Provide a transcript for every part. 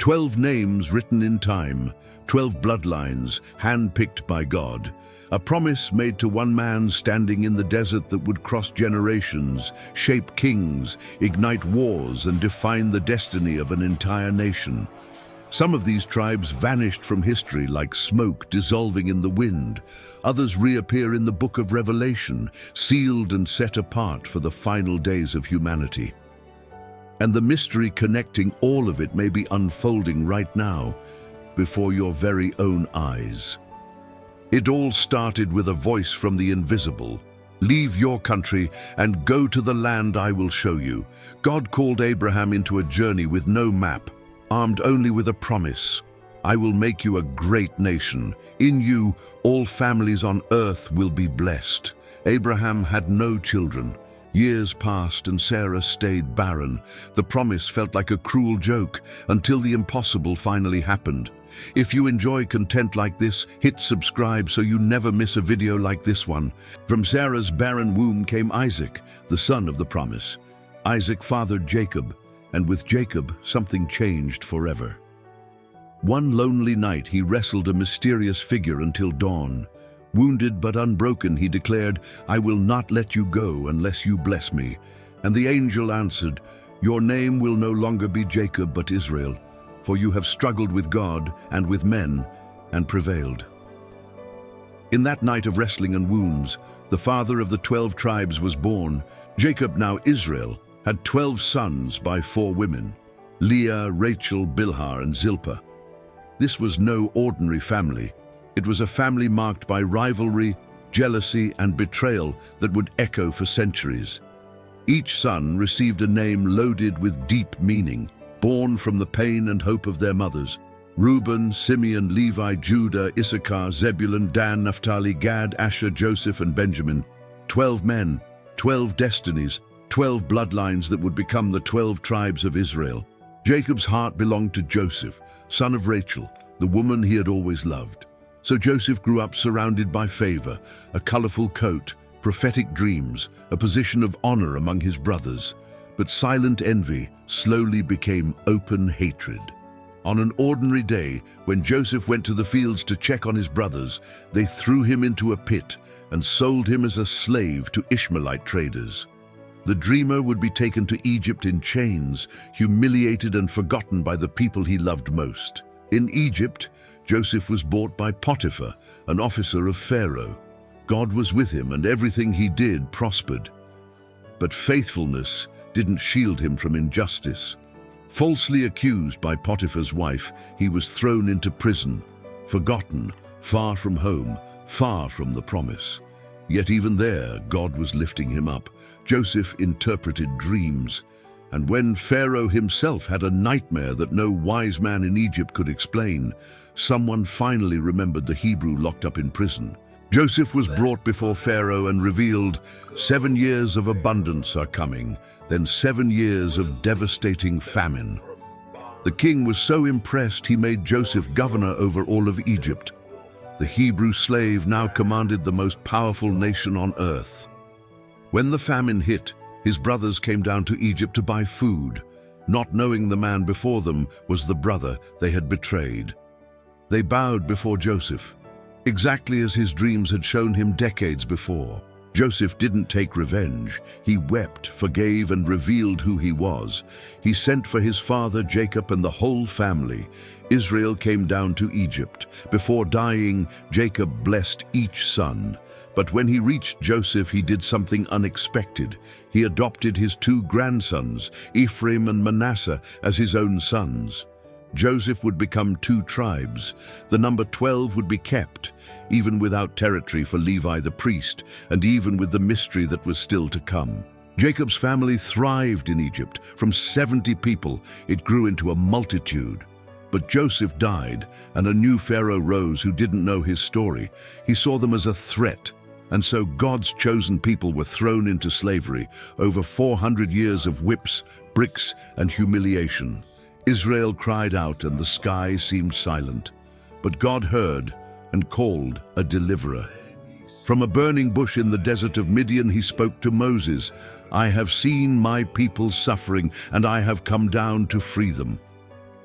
12 names written in time, 12 bloodlines hand-picked by God. A promise made to one man standing in the desert that would cross generations, shape kings, ignite wars, and define the destiny of an entire nation. Some of these tribes vanished from history like smoke dissolving in the wind. Others reappear in the book of Revelation, sealed and set apart for the final days of humanity. And the mystery connecting all of it may be unfolding right now, before your very own eyes. It all started with a voice from the invisible. Leave your country and go to the land I will show you. God called Abraham into a journey with no map, armed only with a promise. I will make you a great nation. In you, all families on earth will be blessed. Abraham had no children. Years passed and Sarah stayed barren. The promise felt like a cruel joke until the impossible finally happened. If you enjoy content like this, hit subscribe so you never miss a video like this one. From Sarah's barren womb came Isaac, the son of the promise. Isaac fathered Jacob, and with Jacob, something changed forever. One lonely night, he wrestled a mysterious figure until dawn. Wounded but unbroken, he declared, I will not let you go unless you bless me. And the angel answered, your name will no longer be Jacob but Israel, for you have struggled with God and with men and prevailed. In that night of wrestling and wounds, the father of the 12 tribes was born. Jacob, now Israel, had 12 sons by 4 women, Leah, Rachel, Bilhah, and Zilpah. This was no ordinary family. It was a family marked by rivalry, jealousy, and betrayal that would echo for centuries. Each son received a name loaded with deep meaning, born from the pain and hope of their mothers. Reuben, Simeon, Levi, Judah, Issachar, Zebulun, Dan, Naphtali, Gad, Asher, Joseph, and Benjamin. 12 men, 12 destinies, 12 bloodlines that would become the 12 tribes of Israel. Jacob's heart belonged to Joseph, son of Rachel, the woman he had always loved. So Joseph grew up surrounded by favor, a colorful coat, prophetic dreams, a position of honor among his brothers. But silent envy slowly became open hatred. On an ordinary day, when Joseph went to the fields to check on his brothers, they threw him into a pit and sold him as a slave to Ishmaelite traders. The dreamer would be taken to Egypt in chains, humiliated and forgotten by the people he loved most. In Egypt, Joseph was bought by Potiphar, an officer of Pharaoh. God was with him and everything he did prospered. But faithfulness didn't shield him from injustice. Falsely accused by Potiphar's wife, he was thrown into prison, forgotten, far from home, far from the promise. Yet even there, God was lifting him up. Joseph interpreted dreams. And when Pharaoh himself had a nightmare that no wise man in Egypt could explain, someone finally remembered the Hebrew locked up in prison. Joseph was brought before Pharaoh and revealed, 7 years of abundance are coming, then 7 years of devastating famine. The king was so impressed he made Joseph governor over all of Egypt. The Hebrew slave now commanded the most powerful nation on earth. When the famine hit, his brothers came down to Egypt to buy food, not knowing the man before them was the brother they had betrayed. They bowed before Joseph, exactly as his dreams had shown him decades before. Joseph didn't take revenge. He wept, forgave, and revealed who he was. He sent for his father Jacob and the whole family. Israel came down to Egypt. Before dying, Jacob blessed each son. But when he reached Joseph, he did something unexpected. He adopted his 2 grandsons, Ephraim and Manasseh, as his own sons. Joseph would become 2 tribes. The number 12 would be kept, even without territory for Levi the priest, and even with the mystery that was still to come. Jacob's family thrived in Egypt. From 70 people, it grew into a multitude. But Joseph died, and a new Pharaoh rose who didn't know his story. He saw them as a threat. And so God's chosen people were thrown into slavery, over 400 years of whips, bricks, and humiliation. Israel cried out and the sky seemed silent. But God heard and called a deliverer. From a burning bush in the desert of Midian, he spoke to Moses, I have seen my people suffering, and I have come down to free them.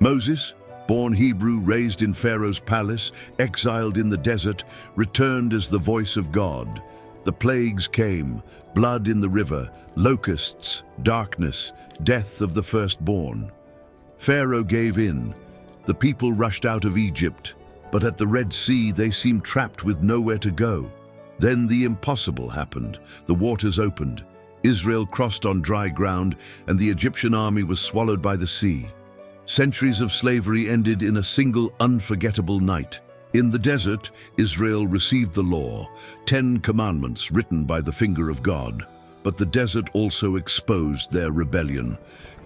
Moses, born Hebrew, raised in Pharaoh's palace, exiled in the desert, returned as the voice of God. The plagues came, blood in the river, locusts, darkness, death of the firstborn. Pharaoh gave in. The people rushed out of Egypt, but at the Red Sea they seemed trapped with nowhere to go. Then the impossible happened. The waters opened. Israel crossed on dry ground, and the Egyptian army was swallowed by the sea. Centuries of slavery ended in a single unforgettable night. In the desert, Israel received the law, 10 commandments written by the finger of God. But the desert also exposed their rebellion,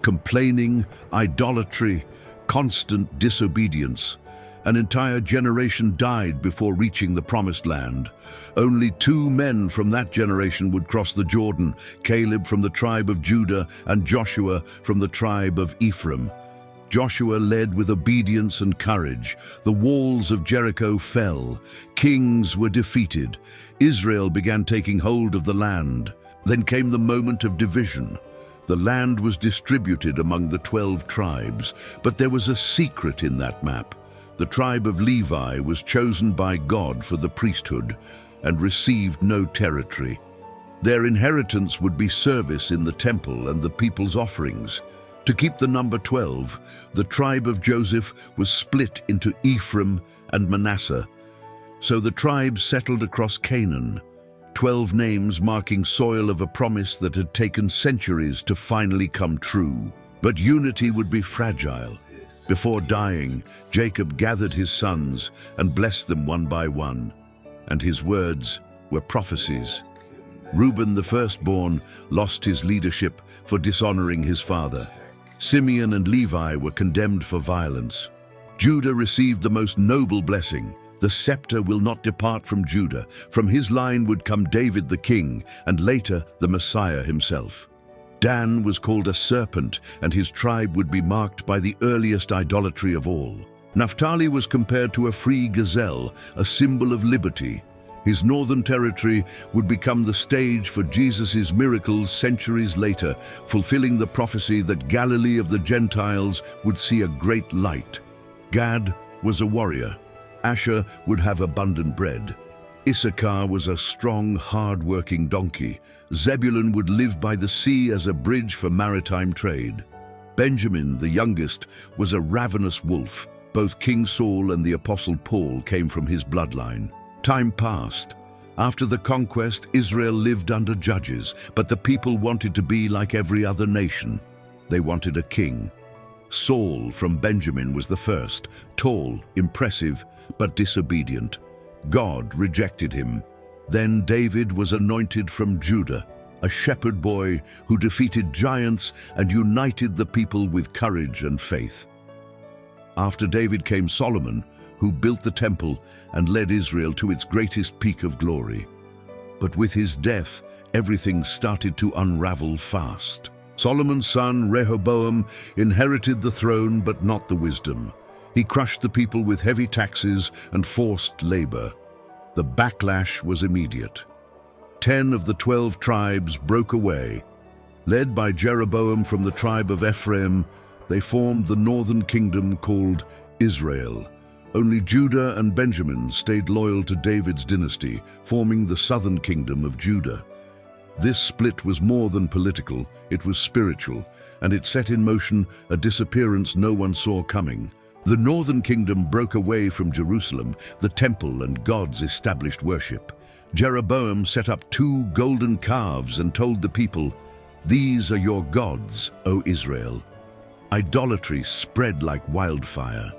complaining, idolatry, constant disobedience. An entire generation died before reaching the promised land. Only 2 men from that generation would cross the Jordan, Caleb from the tribe of Judah and Joshua from the tribe of Ephraim. Joshua led with obedience and courage. The walls of Jericho fell. Kings were defeated. Israel began taking hold of the land. Then came the moment of division. The land was distributed among the 12 tribes, but there was a secret in that map. The tribe of Levi was chosen by God for the priesthood and received no territory. Their inheritance would be service in the temple and the people's offerings. To keep the number 12, the tribe of Joseph was split into Ephraim and Manasseh. So the tribes settled across Canaan, 12 names marking soil of a promise that had taken centuries to finally come true. But unity would be fragile. Before dying, Jacob gathered his sons and blessed them one by one, and his words were prophecies. Reuben, the firstborn, lost his leadership for dishonoring his father. Simeon and Levi were condemned for violence. Judah received the most noble blessing. The scepter will not depart from Judah. From his line would come David the king, and later the Messiah himself. Dan was called a serpent, and his tribe would be marked by the earliest idolatry of all. Naphtali was compared to a free gazelle, a symbol of liberty. His northern territory would become the stage for Jesus' miracles centuries later, fulfilling the prophecy that Galilee of the Gentiles would see a great light. Gad was a warrior. Asher would have abundant bread. Issachar was a strong, hard-working donkey. Zebulun would live by the sea as a bridge for maritime trade. Benjamin, the youngest, was a ravenous wolf. Both King Saul and the Apostle Paul came from his bloodline. Time passed. After the conquest, Israel lived under judges, but the people wanted to be like every other nation. They wanted a king. Saul from Benjamin was the first, tall, impressive, but disobedient. God rejected him. Then David was anointed from Judah, a shepherd boy who defeated giants and united the people with courage and faith. After David came Solomon, who built the temple and led Israel to its greatest peak of glory. But with his death, everything started to unravel fast. Solomon's son, Rehoboam, inherited the throne but not the wisdom. He crushed the people with heavy taxes and forced labor. The backlash was immediate. 10 of the 12 tribes broke away. Led by Jeroboam from the tribe of Ephraim, they formed the northern kingdom called Israel. Only Judah and Benjamin stayed loyal to David's dynasty, forming the southern kingdom of Judah. This split was more than political, it was spiritual, and it set in motion a disappearance no one saw coming. The northern kingdom broke away from Jerusalem, the temple and God's established worship. Jeroboam set up 2 golden calves and told the people, "These are your gods, O Israel." Idolatry spread like wildfire.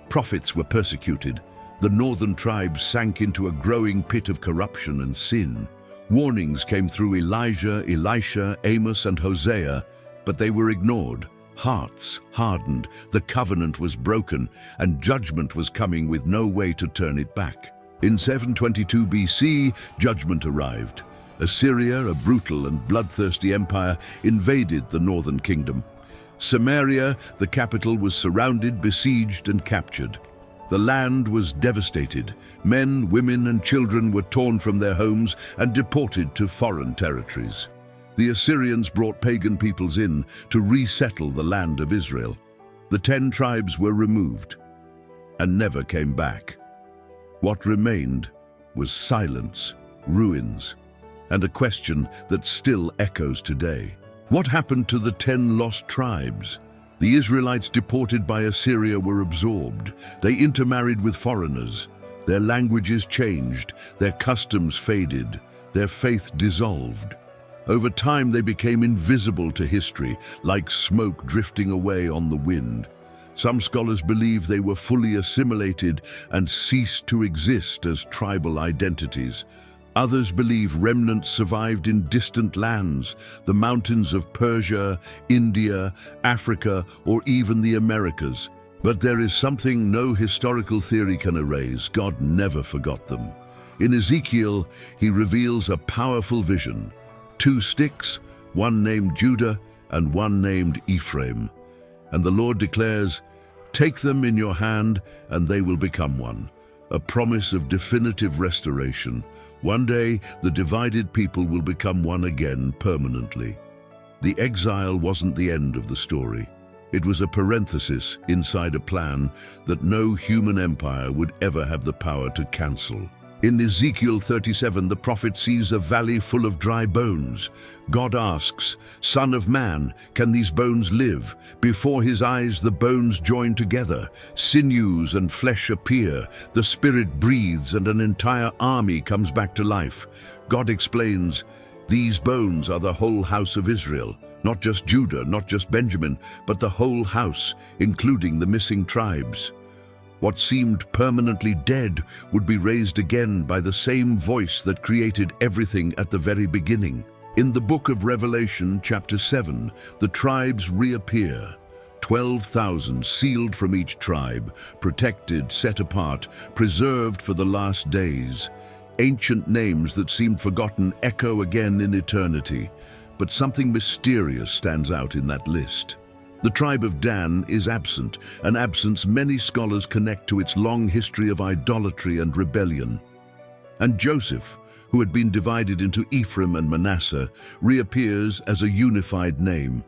Prophets were persecuted. The northern tribes sank into a growing pit of corruption and sin. Warnings came through Elijah, Elisha, Amos, and Hosea, but they were ignored. Hearts hardened, the covenant was broken, and judgment was coming with no way to turn it back. In 722 BC, judgment arrived. Assyria, a brutal and bloodthirsty empire, invaded the northern kingdom. Samaria, the capital, was surrounded, besieged, and captured. The land was devastated. Men, women, and children were torn from their homes and deported to foreign territories. The Assyrians brought pagan peoples in to resettle the land of Israel. The 10 tribes were removed. and never came back. What remained was silence, ruins, and a question that still echoes today. What happened to the 10 lost tribes? The Israelites deported by Assyria were absorbed. They intermarried with foreigners. Their languages changed, their customs faded, their faith dissolved. Over time they became invisible to history, like smoke drifting away on the wind. Some scholars believe they were fully assimilated and ceased to exist as tribal identities. Others believe remnants survived in distant lands, the mountains of Persia, India, Africa, or even the Americas. But there is something no historical theory can erase. God never forgot them. In Ezekiel, he reveals a powerful vision. 2 sticks, one named Judah and one named Ephraim. And the Lord declares, "Take them in your hand and they will become one." A promise of definitive restoration. One day, the divided people will become one again permanently. The exile wasn't the end of the story. It was a parenthesis inside a plan that no human empire would ever have the power to cancel. In Ezekiel 37, the prophet sees a valley full of dry bones. God asks, "Son of man, can these bones live?" Before his eyes the bones join together. Sinews and flesh appear. The Spirit breathes and an entire army comes back to life. God explains, "These bones are the whole house of Israel." Not just Judah, not just Benjamin, but the whole house, including the missing tribes. What seemed permanently dead would be raised again by the same voice that created everything at the very beginning. In the book of Revelation, chapter 7, the tribes reappear. 12,000 sealed from each tribe, protected, set apart, preserved for the last days. Ancient names that seemed forgotten echo again in eternity. But something mysterious stands out in that list. The tribe of Dan is absent, an absence many scholars connect to its long history of idolatry and rebellion. And Joseph, who had been divided into Ephraim and Manasseh, reappears as a unified name.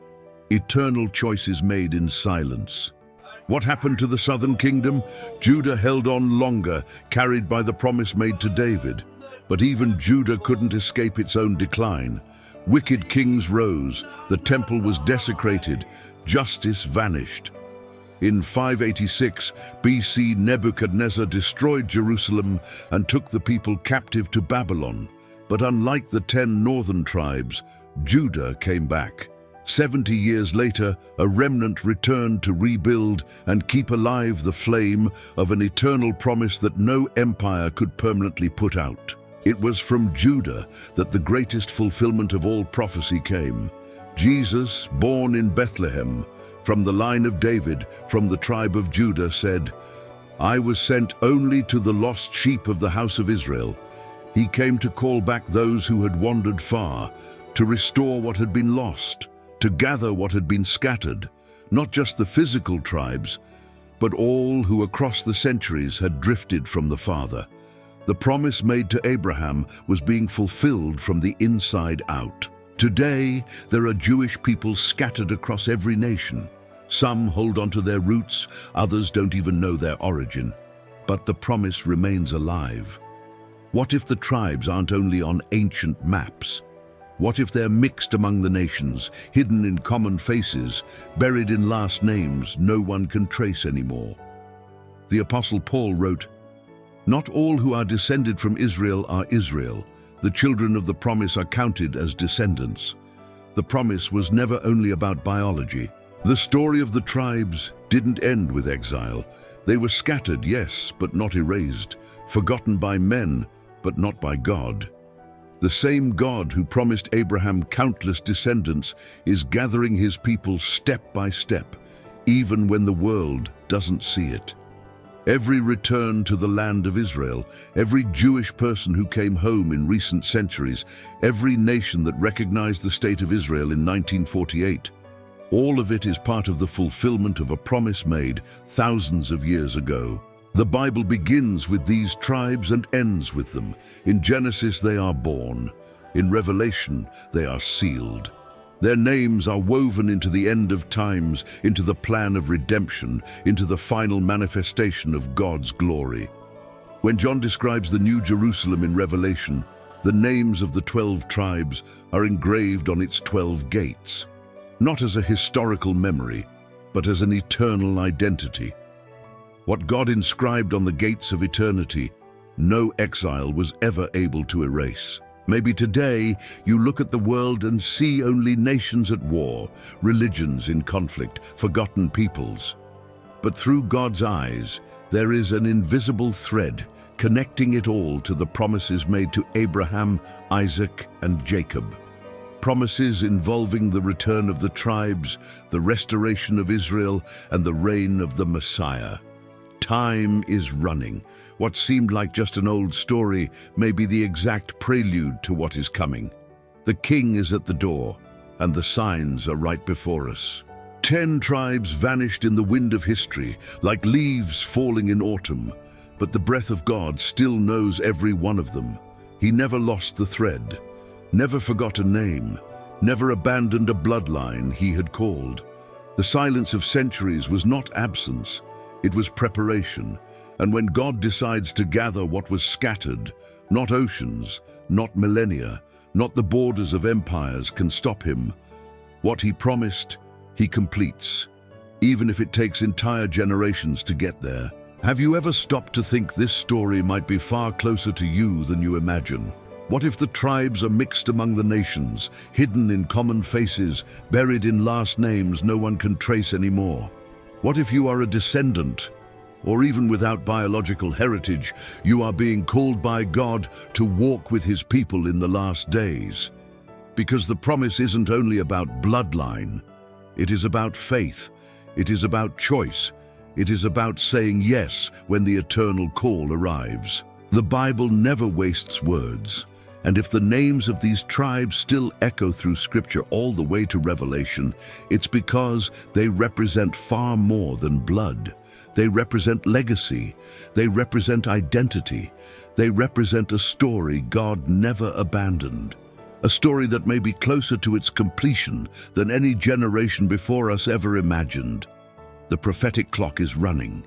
Eternal choices made in silence. What happened to the southern kingdom? Judah held on longer, carried by the promise made to David. But even Judah couldn't escape its own decline. Wicked kings rose, the temple was desecrated, justice vanished. In 586 BC, Nebuchadnezzar destroyed Jerusalem and took the people captive to Babylon. But unlike the 10 northern tribes, Judah came back. 70 years later, a remnant returned to rebuild and keep alive the flame of an eternal promise that no empire could permanently put out. It was from Judah that the greatest fulfillment of all prophecy came. Jesus, born in Bethlehem, from the line of David, from the tribe of Judah, said, "I was sent only to the lost sheep of the house of Israel." He came to call back those who had wandered far, to restore what had been lost, to gather what had been scattered, not just the physical tribes, but all who across the centuries had drifted from the Father. The promise made to Abraham was being fulfilled from the inside out. Today, there are Jewish people scattered across every nation. Some hold on to their roots, others don't even know their origin. But the promise remains alive. What if the tribes aren't only on ancient maps? What if they're mixed among the nations, hidden in common faces, buried in last names no one can trace anymore? The Apostle Paul wrote, "Not all who are descended from Israel are Israel. The children of the promise are counted as descendants." The promise was never only about biology. The story of the tribes didn't end with exile. They were scattered, yes, but not erased. Forgotten by men, but not by God. The same God who promised Abraham countless descendants is gathering his people step by step, even when the world doesn't see it. Every return to the land of Israel, every Jewish person who came home in recent centuries, every nation that recognized the state of Israel in 1948, all of it is part of the fulfillment of a promise made thousands of years ago. The Bible begins with these tribes and ends with them. In Genesis, they are born. In Revelation, they are sealed. Their names are woven into the end of times, into the plan of redemption, into the final manifestation of God's glory. When John describes the New Jerusalem in Revelation, the names of the 12 tribes are engraved on its 12 gates, not as a historical memory, but as an eternal identity. What God inscribed on the gates of eternity, no exile was ever able to erase. Maybe today you look at the world and see only nations at war, religions in conflict, forgotten peoples. But through God's eyes, there is an invisible thread connecting it all to the promises made to Abraham, Isaac, and Jacob. Promises involving the return of the tribes, the restoration of Israel, and the reign of the Messiah. Time is running. What seemed like just an old story may be the exact prelude to what is coming. The King is at the door, and the signs are right before us. 10 tribes vanished in the wind of history, like leaves falling in autumn, but the breath of God still knows every one of them. He never lost the thread, never forgot a name, never abandoned a bloodline he had called. The silence of centuries was not absence, it was preparation. And when God decides to gather what was scattered, not oceans, not millennia, not the borders of empires can stop him. What he promised, he completes, even if it takes entire generations to get there. Have you ever stopped to think this story might be far closer to you than you imagine? What if the tribes are mixed among the nations, hidden in common faces, buried in last names no one can trace anymore? What if you are a descendant, or even without biological heritage, you are being called by God to walk with his people in the last days? Because the promise isn't only about bloodline, it is about faith, it is about choice, it is about saying yes when the eternal call arrives. The Bible never wastes words, and if the names of these tribes still echo through Scripture all the way to Revelation, it's because they represent far more than blood. They represent legacy, they represent identity, they represent a story God never abandoned. A story that may be closer to its completion than any generation before us ever imagined. The prophetic clock is running,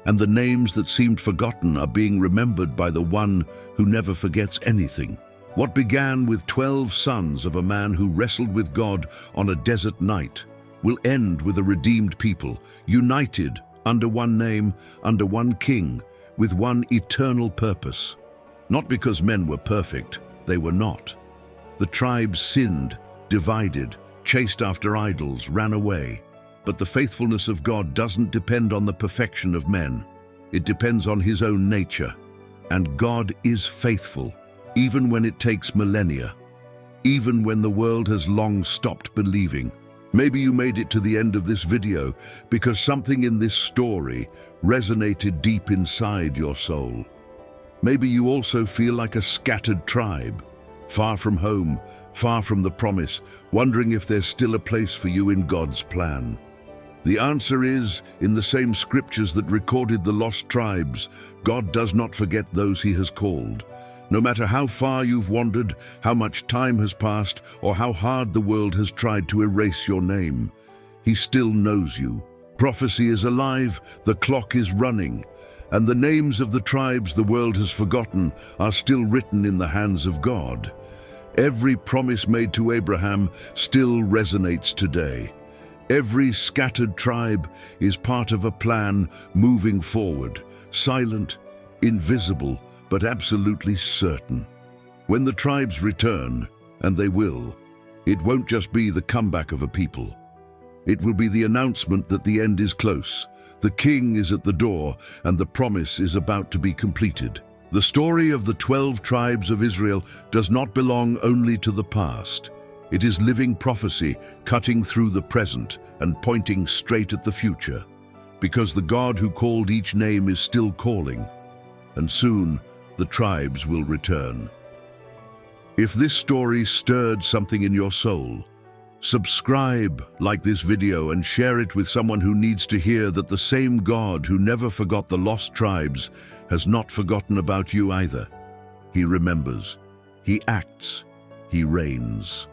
and the names that seemed forgotten are being remembered by the one who never forgets anything. What began with 12 sons of a man who wrestled with God on a desert night will end with a redeemed people, united under one name, under one king, with one eternal purpose. Not because men were perfect, they were not. The tribes sinned, divided, chased after idols, ran away. But the faithfulness of God doesn't depend on the perfection of men. It depends on his own nature. And God is faithful, even when it takes millennia, even when the world has long stopped believing. Maybe you made it to the end of this video because something in this story resonated deep inside your soul. Maybe you also feel like a scattered tribe, far from home, far from the promise, wondering if there's still a place for you in God's plan. The answer is, in the same scriptures that recorded the lost tribes, God does not forget those he has called. No matter how far you've wandered, how much time has passed, or how hard the world has tried to erase your name, he still knows you. Prophecy is alive, the clock is running, and the names of the tribes the world has forgotten are still written in the hands of God. Every promise made to Abraham still resonates today. Every scattered tribe is part of a plan moving forward, silent, invisible, but absolutely certain. When the tribes return, and they will, it won't just be the comeback of a people. It will be the announcement that the end is close, the king is at the door, and the promise is about to be completed. The story of the 12 tribes of Israel does not belong only to the past. It is living prophecy, cutting through the present and pointing straight at the future. Because the God who called each name is still calling, and soon the tribes will return. If this story stirred something in your soul, subscribe, like this video, and share it with someone who needs to hear that the same God who never forgot the lost tribes has not forgotten about you either. He remembers, he acts, he reigns.